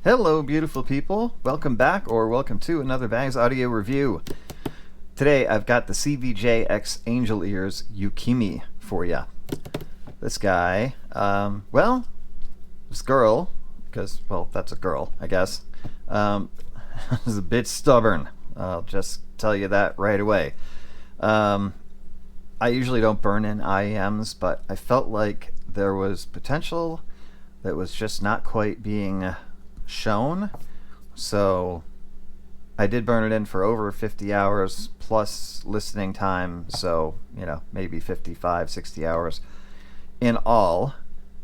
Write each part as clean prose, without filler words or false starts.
Hello, beautiful people. Welcome back, or welcome to another Bags Audio review. Today, I've got the CVJ X AngelEars Yukimi for you. This guy, this girl, because, well, that's a girl, I guess, is a bit stubborn. I'll just tell you that right away. I usually don't burn in IEMs, but I felt like there was potential that was just not quite being shown, so I did burn it in for over 50 hours plus listening time, so maybe 55 60 hours in all,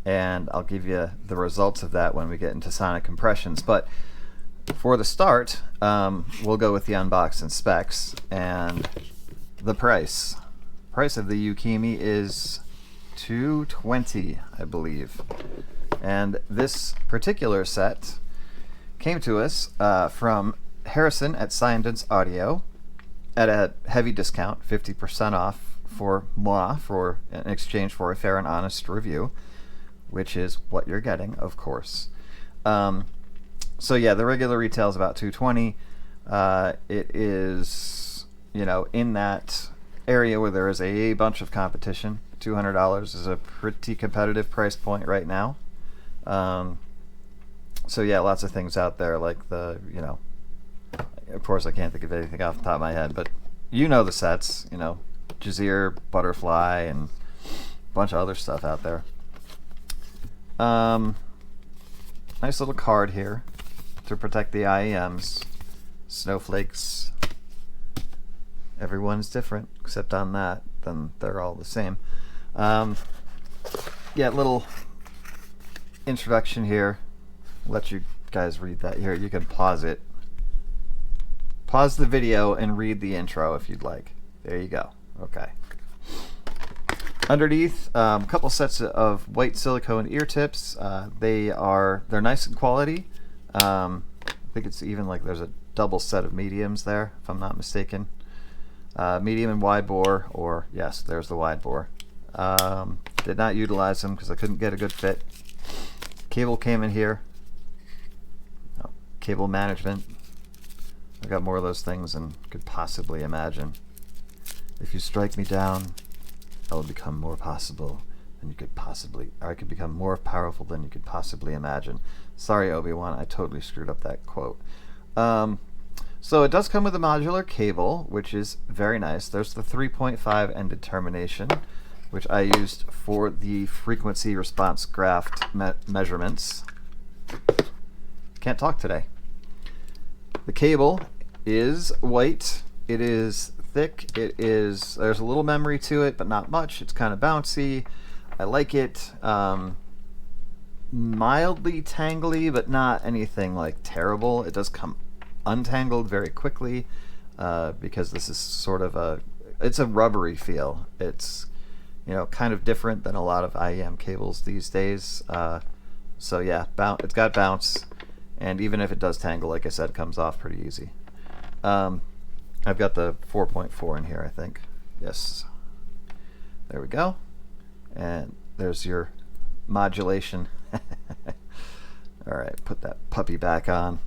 and I'll give you the results of that when we get into sonic impressions. But for the start, we'll go with the unbox and specs. And the price of the Yukimi is $220, I believe, and this particular set came to us from Harrison at Science Audio at a heavy discount, 50% off for moi, for in exchange for a fair and honest review, which is what you're getting, of course. So yeah, the regular retail is about $220. It is, in that area where there is a bunch of competition. $200 is a pretty competitive price point right now. So yeah, lots of things out there, like the, of course I can't think of anything off the top of my head, but the sets, Jazeer, Butterfly, and a bunch of other stuff out there. Nice little card here to protect the IEMs. Snowflakes. Everyone's different, except on that, then they're all the same. Yeah, little introduction here. Let you guys read that here. You can pause it. Pause the video and read the intro if you'd like. There you go. Okay. Underneath, a couple sets of white silicone ear tips. They're nice in quality. I think it's even like there's a double set of mediums there, if I'm not mistaken. Medium and wide bore, or yes, there's the wide bore. Did not utilize them because I couldn't get a good fit. Cable came in here. Cable management. I got more of those things than could possibly imagine. If you strike me down, I will become more possible than you could possibly, or I could become more powerful than you could possibly imagine. Sorry, Obi-Wan, I totally screwed up that quote. So it does come with a modular cable, which is very nice. There's the 3.5 ended termination, which I used for the frequency response graph measurements. Can't talk today. The cable is white. It is thick. There's a little memory to it, but not much. It's kind of bouncy. I like it. Mildly tangly, but not anything like terrible. It does come untangled very quickly, because this is sort of it's a rubbery feel. It's kind of different than a lot of IEM cables these days. So yeah, it's got bounce. And even if it does tangle, like I said, it comes off pretty easy. I've got the 4.4 in here, I think. Yes. There we go. And there's your modulation. Alright, put that puppy back on.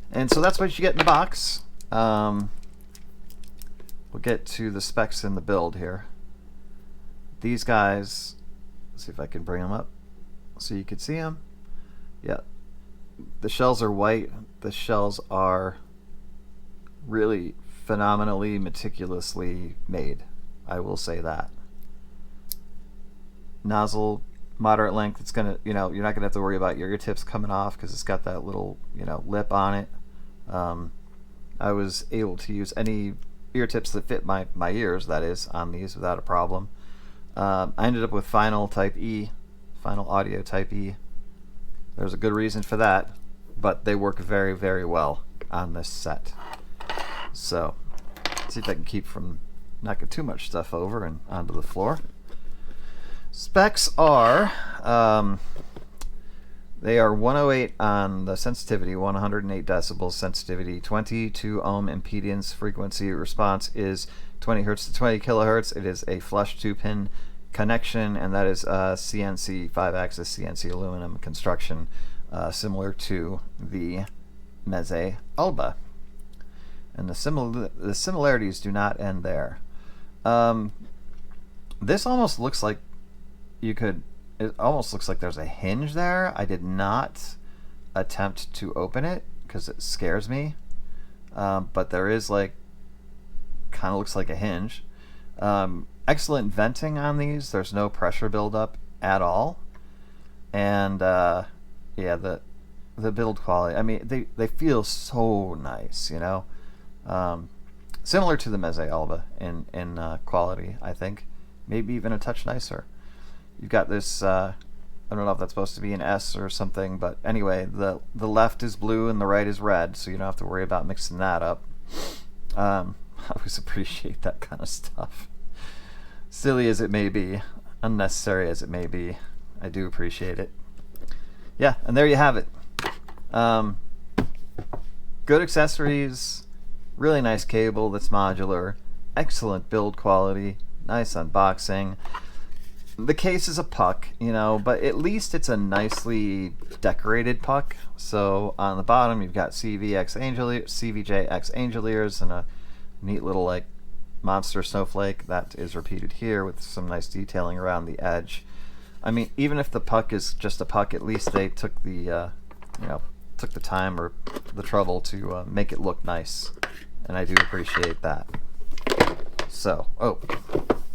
And so that's what you get in the box. We'll get to the specs in the build here. These guys, let's see if I can bring them up so you can see them. Yeah, the shells are white. The shells are really phenomenally, meticulously made. I will say that. Nozzle, moderate length. It's gonna, you're not gonna have to worry about your ear tips coming off because it's got that little, lip on it. I was able to use any ear tips that fit my ears, that is, on these without a problem. I ended up with final audio type E. There's a good reason for that, but they work very, very well on this set. So, let's see if I can keep from knocking too much stuff over and onto the floor. Specs are, they are 108 on the sensitivity, 108 decibels sensitivity, 22 ohm impedance. Frequency response is 20 hertz to 20 kilohertz. It is a flush 2-pin connection, and that is CNC 5-axis CNC aluminum construction. similar to the Meze Alba. And the similarities do not end there. This almost looks like it almost looks like there's a hinge there. I did not attempt to open it because it scares me. But there is like, kind of looks like a hinge. Excellent venting on these. There's no pressure buildup at all. And yeah, the build quality. I mean, they feel so nice, you know. Similar to the Meze Alba in quality, I think. Maybe even a touch nicer. You've got this, I don't know if that's supposed to be an S or something, but anyway, the left is blue and the right is red, so you don't have to worry about mixing that up. I always appreciate that kind of stuff. Silly as it may be, unnecessary as it may be, I do appreciate it. Yeah, and there you have it. Good accessories, really nice cable that's modular, excellent build quality, nice unboxing. The case is a puck, you know, but at least it's a nicely decorated puck. So on the bottom you've got CVJ X AngelEars and a neat little like monster snowflake that is repeated here with some nice detailing around the edge. I mean, even if the puck is just a puck, at least they took the took the time or the trouble to make it look nice, and I do appreciate that. So,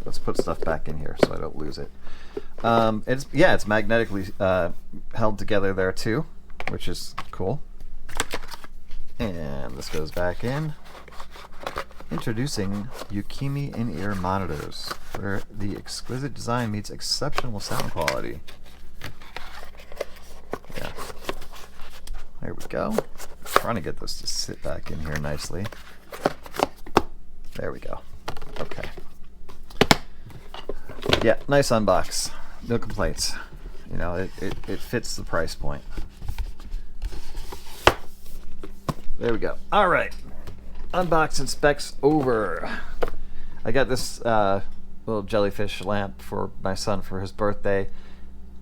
let's put stuff back in here so I don't lose it. It's magnetically held together there too, which is cool. And this goes back in. Introducing Yukimi in-ear monitors, where the exquisite design meets exceptional sound quality. Yeah. There we go. I'm trying to get this to sit back in here nicely. There we go. Okay. Yeah, nice unbox. No complaints. You know, it fits the price point. There we go. All right. Unbox and specs over. I got this little jellyfish lamp for my son for his birthday.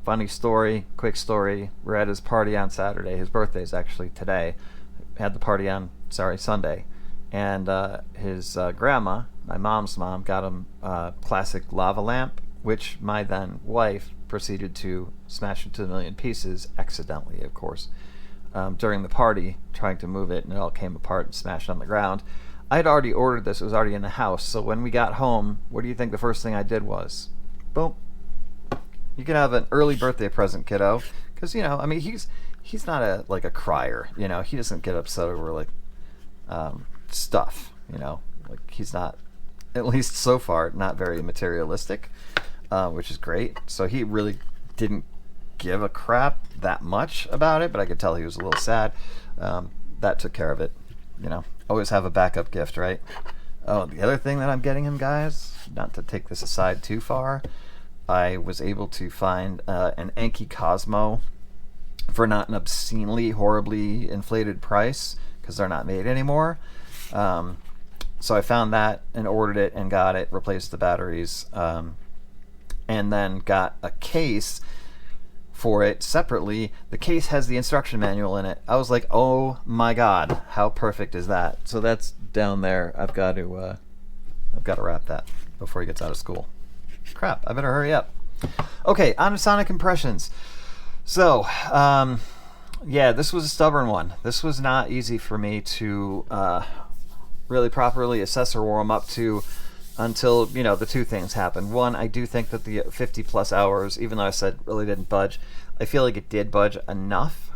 Funny story, quick story. We're at his party on Saturday. His birthday's actually today. Had the party on Sunday. And his grandma, my mom's mom, got him a classic lava lamp, which my then wife proceeded to smash into a million pieces, accidentally, of course, during the party, trying to move it, and it all came apart and smashed on the ground. I had already ordered this. It was already in the house. So when we got home, what do you think the first thing I did was? Boom. You can have an early birthday present, kiddo. Because, you know, I mean, he's not a crier, you know. He doesn't get upset over, like, stuff, you know. Like, he's not, at least so far, not very materialistic, which is great. So he really didn't give a crap that much about it, but I could tell he was a little sad. That took care of it, you know. Always have a backup gift, right? Oh, the other thing that I'm getting him, guys, not to take this aside too far, I was able to find an Anki Cosmo for not an obscenely, horribly inflated price, because they're not made anymore. So I found that and ordered it and got it, replaced the batteries, and then got a case for it separately. The case has the instruction manual in it. I was like, oh my god, how perfect is that? So that's down there. I've got to wrap that before he gets out of school. Crap, I better hurry up. Okay, on to Sonic Impressions. So, yeah, this was a stubborn one. This was not easy for me to really properly assess or warm up to until, you know, the two things happened. One, I do think that the 50 plus hours, even though I said really didn't budge, I feel like it did budge enough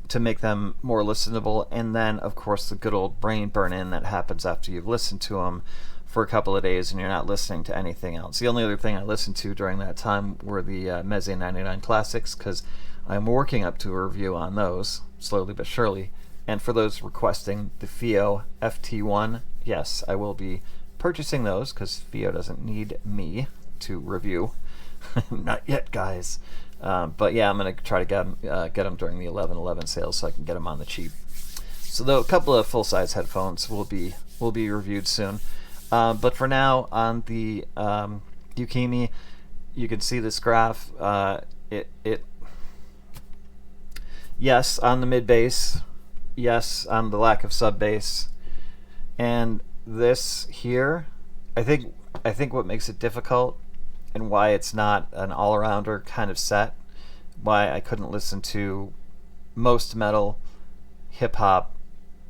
to make them more listenable. And then, of course, the good old brain burn-in that happens after you've listened to them for a couple of days and you're not listening to anything else. The only other thing I listened to during that time were the Meze 99 Classics, because I'm working up to a review on those, slowly but surely. And for those requesting the FIO FT1, yes, I will be purchasing those, because FIO doesn't need me to review. Not yet, guys. But yeah, I'm going to try to get them during the 11/11 sales so I can get them on the cheap. So though a couple of full-size headphones will be reviewed soon. But for now, on the Yukimi, you can see this graph. Yes on the mid bass, yes on the lack of sub bass, and this here, I think I think what makes it difficult and why it's not an all-arounder kind of set, why I couldn't listen to most metal, hip hop,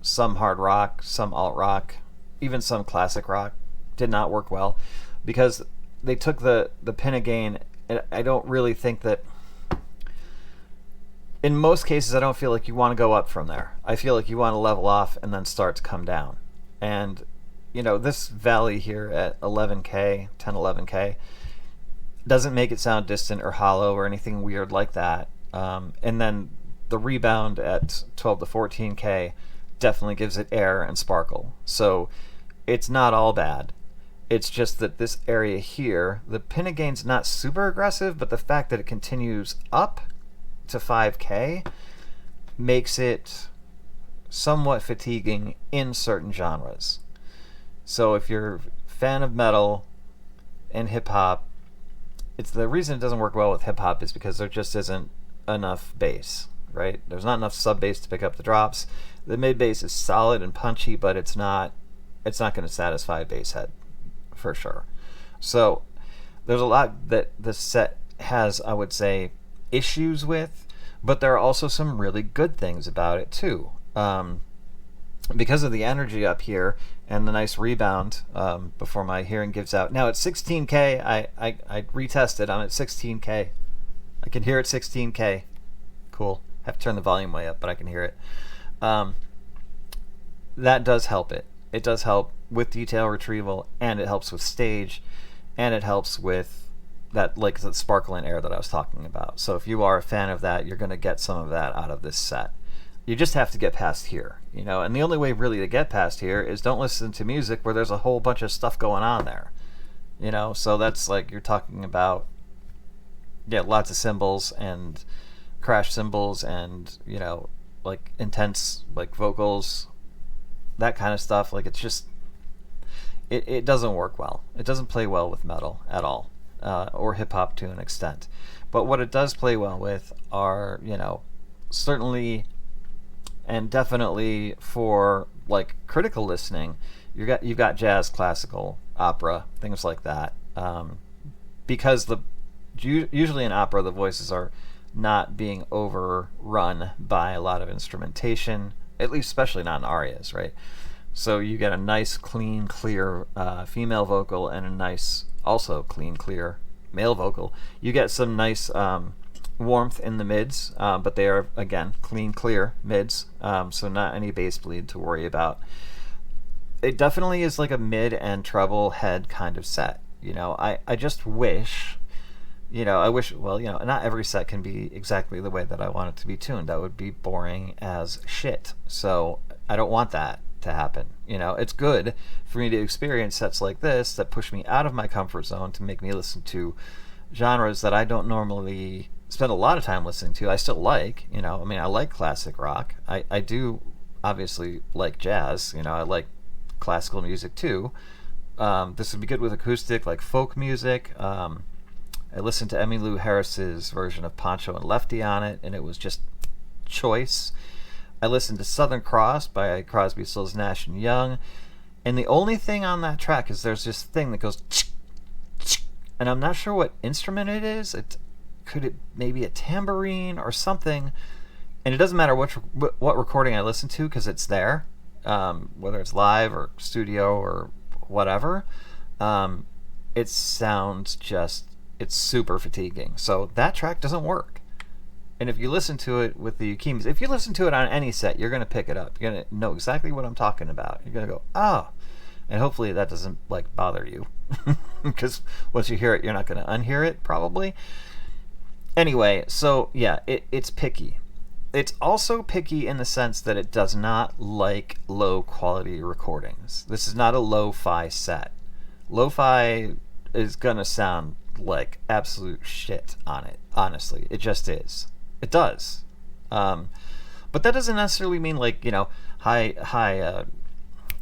some hard rock, some alt rock, even some classic rock, did not work well because they took the pinna gain. And I don't really think that in most cases I don't feel like you want to go up from there. I feel like you want to level off and then start to come down. And this valley here at 11k, 10 11k doesn't make it sound distant or hollow or anything weird like that. And then the rebound at 12 to 14k definitely gives it air and sparkle. So it's not all bad. It's just that this area here, the pinna gain's not super aggressive, but the fact that it continues up to 5k makes it somewhat fatiguing in certain genres. So if you're a fan of metal and hip hop, it's the reason it doesn't work well with hip hop is because there just isn't enough bass, right? There's not enough sub bass to pick up the drops. The mid bass is solid and punchy, but it's not going to satisfy a bass head for sure. So there's a lot that the set has, I would say, issues with, but there are also some really good things about it too. Because of the energy up here and the nice rebound before my hearing gives out. Now at 16k, I retested. I'm at 16k. I can hear it 16k. Cool. I have to turn the volume way up, but I can hear it. That does help it. It does help with detail retrieval, and it helps with stage, and it helps with that, like the sparkle and air that I was talking about. So if you are a fan of that, you're going to get some of that out of this set. You just have to get past here, and the only way really to get past here is don't listen to music where there's a whole bunch of stuff going on there, so that's like you're talking about, lots of cymbals and crash cymbals and, like intense like vocals, that kind of stuff. Like it's just, it doesn't work well. It doesn't play well with metal at all, or hip hop to an extent. But what it does play well with are, certainly and definitely for like critical listening, you've got jazz, classical, opera, things like that. Because usually in opera the voices are not being overrun by a lot of instrumentation, at least especially not in arias, right? So you get a nice, clean, clear female vocal and a nice, also clean, clear male vocal. You get some nice warmth in the mids, but they are, again, clean, clear mids, so not any bass bleed to worry about. It definitely is like a mid and treble head kind of set. I just wish, well, not every set can be exactly the way that I want it to be tuned. That would be boring as shit. So I don't want that to happen. It's good for me to experience sets like this that push me out of my comfort zone to make me listen to genres that I don't normally spend a lot of time listening to. I still like, I like classic rock. I do obviously like jazz. I like classical music too. This would be good with acoustic, like folk music. I listened to Emmylou Harris's version of Poncho and Lefty on it, and it was just choice. I listened to Southern Cross by Crosby, Stills, Nash & Young, and the only thing on that track is there's this thing that goes and I'm not sure what instrument it is. Could it maybe a tambourine or something? And it doesn't matter what recording I listen to because it's there, whether it's live or studio or whatever. It sounds it's super fatiguing. So that track doesn't work. And if you listen to it with the Yukimis, if you listen to it on any set, you're going to pick it up. You're going to know exactly what I'm talking about. You're going to go, oh. And hopefully that doesn't bother you. Because once you hear it, you're not going to unhear it, probably. Anyway, so yeah, it's picky. It's also picky in the sense that it does not like low quality recordings. This is not a lo-fi set. Lo-fi is going to sound like absolute shit on it, honestly. It just is. It does. But that doesn't necessarily mean high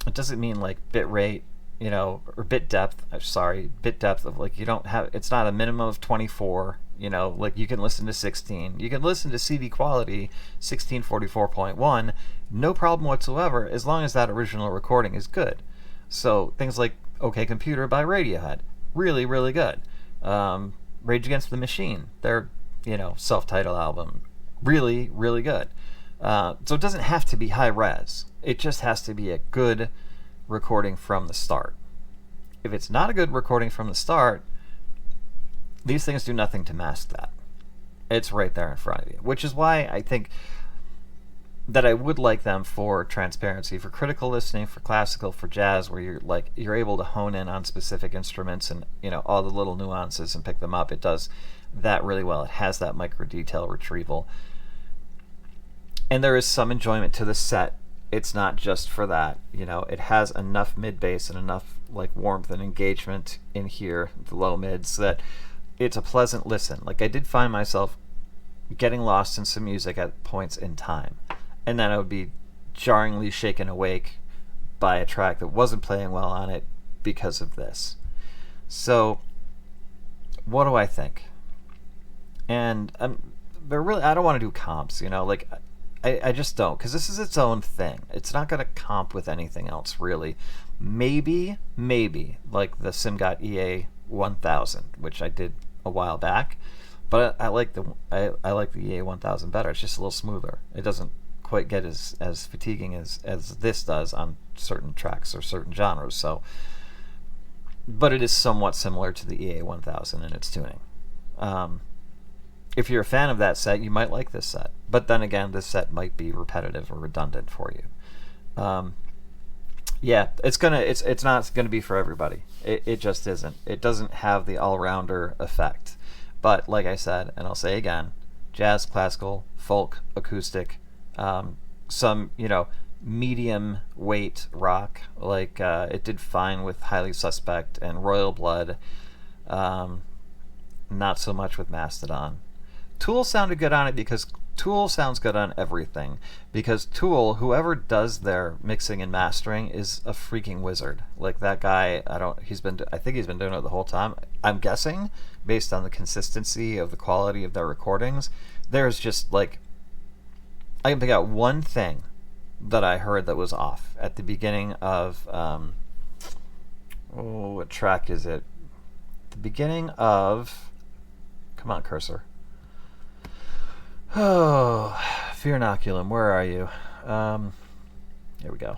it doesn't mean bit rate or bit depth. Sorry, bit depth of like you don't have. It's not a minimum of 24. Like you can listen to 16. You can listen to CD quality 1644.1, no problem whatsoever, as long as that original recording is good. So things like OK Computer by Radiohead, really, really good. Rage Against the Machine, their self-titled album, really, really good. So it doesn't have to be high res. It just has to be a good recording from the start. If it's not a good recording from the start, these things do nothing to mask that. It's right there in front of you, which is why I think that I would like them for transparency, for critical listening, for classical, for jazz, where you're able to hone in on specific instruments and all the little nuances and pick them up. It does that really well. It has that micro detail retrieval, and there is some enjoyment to the set. It's not just for that. It has enough mid bass and enough like warmth and engagement in here, the low mids, that it's a pleasant listen. Like I did find myself getting lost in some music at points in time, and then I would be jarringly shaken awake by a track that wasn't playing well on it because of this. So what do I think? And but really, I don't want to do comps. Like I just don't, because this is its own thing. It's not going to comp with anything else really. Maybe like the SimGot EA 1000, which I did a while back, but I like the EA 1000 better. It's just a little smoother. It doesn't quite get as fatiguing as this does on certain tracks or certain genres. So, but it is somewhat similar to the EA 1000 in its tuning. If you're a fan of that set, you might like this set. But then again, this set might be repetitive or redundant for you. Yeah, it's not gonna be for everybody. It just isn't. It doesn't have the all-rounder effect. But like I said, and I'll say again, jazz, classical, folk, acoustic, some medium weight rock. Like it did fine with Highly Suspect and Royal Blood. Not so much with Mastodon. Tool sounded good on it because Tool sounds good on everything. Because Tool, whoever does their mixing and mastering, is a freaking wizard. Like that guy, I think he's been doing it the whole time. I'm guessing, based on the consistency of the quality of their recordings, there's just like, I can pick out one thing that I heard that was off at the beginning of, what track is it? The beginning of, come on, cursor. Oh, Fear Inoculum, where are you? Here we go.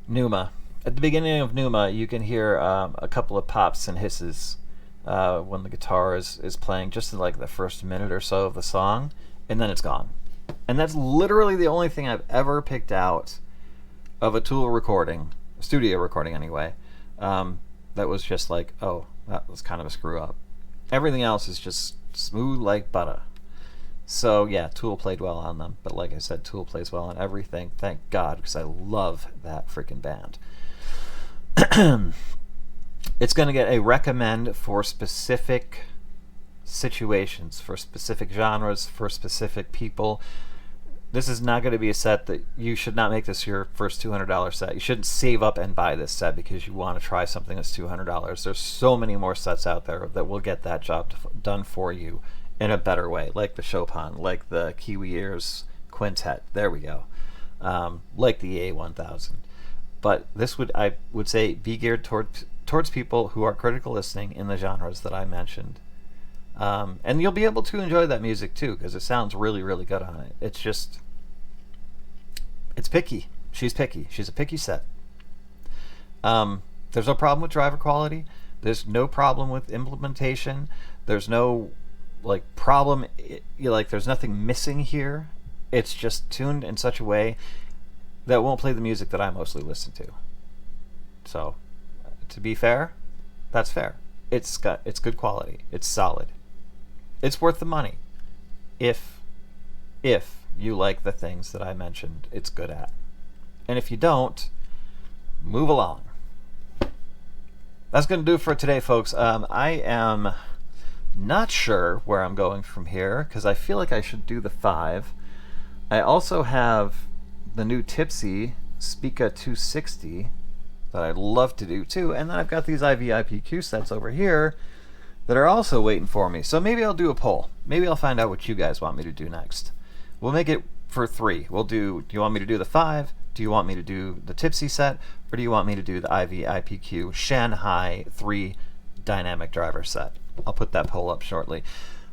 Pneuma. At the beginning of Pneuma, you can hear a couple of pops and hisses when the guitar is playing, just in like the first minute or so of the song, and then it's gone. And that's literally the only thing I've ever picked out of a Tool recording, studio recording anyway, that was just like, oh, that was kind of a screw up. Everything else is just smooth like butter. So yeah, Tool played well on them, but like I said, Tool plays well on everything. Thank God, because I love that freaking band. It's going to get a recommend for specific situations, for specific genres, for specific people. This is not going to be a set that you should not make this your first $200 set. You shouldn't save up and buy this set because you want to try something that's $200. There's so many more sets out there that will get that job done for you in a better way, like the Chopin, like the AngelEars Quintet. There we go. Like the EA 1000. But this I would say, be geared towards people who are critical listening in the genres that I mentioned. And you'll be able to enjoy that music too, because it sounds really, really good on it. It's just, it's picky. She's picky. She's a picky set. There's no problem with driver quality. There's no problem with implementation. There's no problem. There's nothing missing here. It's just tuned in such a way that won't play the music that I mostly listen to. So, to be fair, that's fair. It's good quality. It's solid. It's worth the money. If you like the things that I mentioned, it's good at. And if you don't, move along. That's going to do it for today, folks. I am not sure where I'm going from here, because I feel like I should do the 5. I also have the new Tipsy Spica 260 that I'd love to do too. And then I've got these IVIPQ sets over here that are also waiting for me. So maybe I'll do a poll. Maybe I'll find out what you guys want me to do next. We'll make it for 3. We'll do you want me to do the 5? Do you want me to do the Tipsy set? Or do you want me to do the IVIPQ Shanghai 3 dynamic driver set? I'll put that poll up shortly.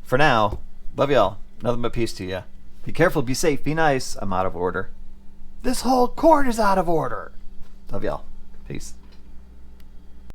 For now, love y'all. Nothing but peace to you. Be careful, be safe, be nice. I'm out of order. This whole court is out of order. Love y'all. Peace.